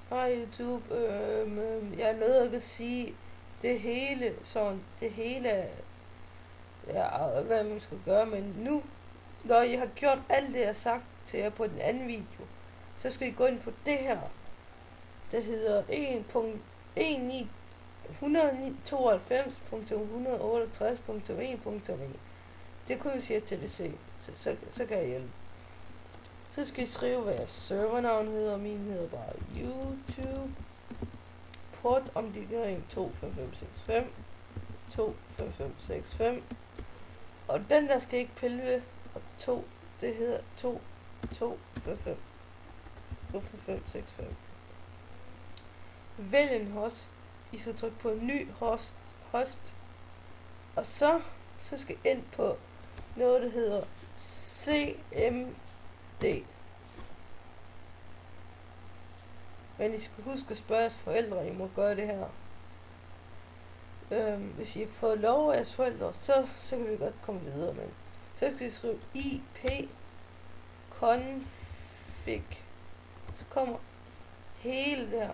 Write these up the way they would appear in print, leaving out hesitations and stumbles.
Hej YouTube, jeg er nødt til at sige det hele, ja, hvad man skal gøre, men nu, når I har gjort alt det, jeg har sagt til jer på den anden video, så skal I gå ind på det her, der hedder 192.168.1.1. Det kunne vi sige til det, så kan jeg hjælpe. Så skal I skrive, hvad jeres servernavn hedder. Min hedder bare YouTube. Portomdigering 25565. 25565. Og den der skal I ikke pille ved. Og 2, det hedder 255. 25565. Vælg en host. I skal trykke på en ny host. Og så skal I ind på noget, der hedder CMD. Men I skal huske at spørge jeres forældre, I må gøre det her. Hvis I får lov af jeres forældre, så kan vi godt komme videre, men så skal I skrive IP config. Så kommer hele der.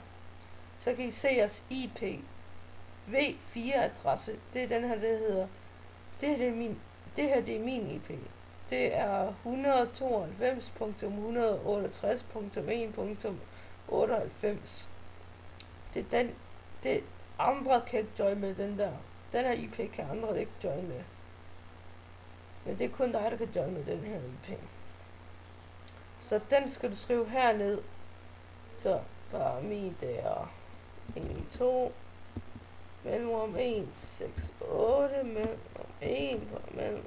Så kan I se jeres IP V4 adresse. Det er den her, der hedder. Det her det er min IP. Det er 192.168.1.98. Det er den. Det andre kan ikke join med den der. Den her IP kan andre ikke join med. Men det er kun dig, der kan join med den her IP. Så den skal du skrive herned. Så bare min der 192 mellemrum 168 mellemrum 1 mellemrum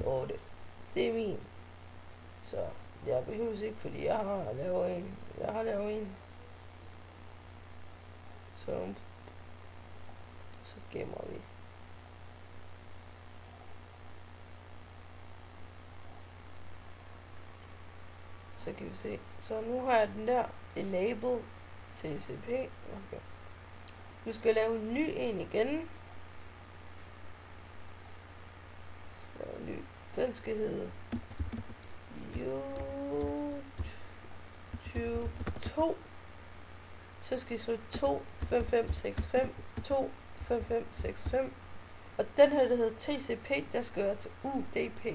98. Det er min. Så jeg behøver ikke, fordi jeg har lavet en. Så gemmer vi. Så kan vi se. Så nu har jeg den der enable TCP. Okay. Nu skal jeg lave en ny en igen. Den skal hedde YouTube 2. Så skal I skrive 25565 25565. Og den her, der hedder TCP, der skal være til UDP.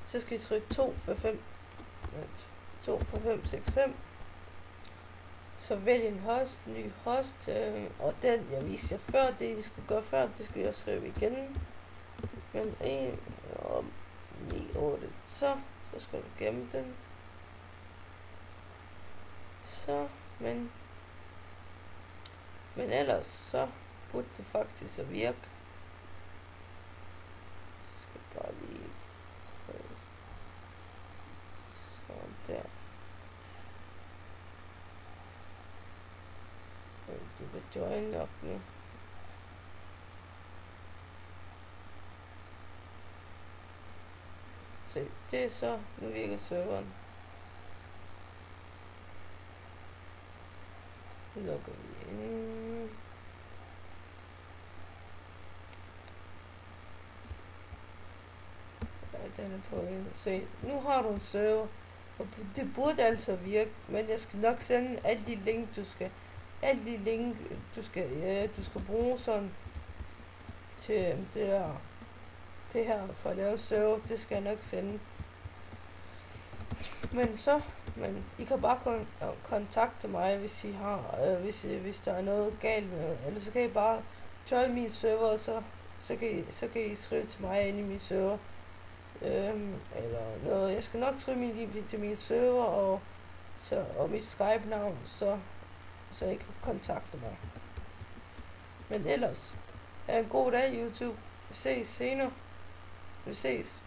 Så skal I skrive 25565. Så vælg en host, ny host, og den jeg viste jer før, det I skulle gøre før, det skal jeg skrive igen. Men 1 og 98, så skal du gemme den. Så, men ellers så burde det faktisk at virke. Så skal jeg bare lige prøve. Sådan der. Du kan join op nu. Så det er så, nu virker serveren. Nu lukker vi ind. Ja, den er på ind. Se, nu har du en server. Og det burde altså virke, men jeg skal nok sende alle de link, du skal bruge sådan til det her for at lave server, det skal jeg nok sende. Men I kan bare kontakte mig, hvis I har, hvis der er noget galt med, eller så kan I bare join min server, og så kan I skrive til mig inde i min server, eller noget. Jeg skal nok skrive min IP til min server, og mit Skype-navn, så I kan kontakte mig. Men ellers, have en god dag, YouTube. Vi ses senere. Vi ses.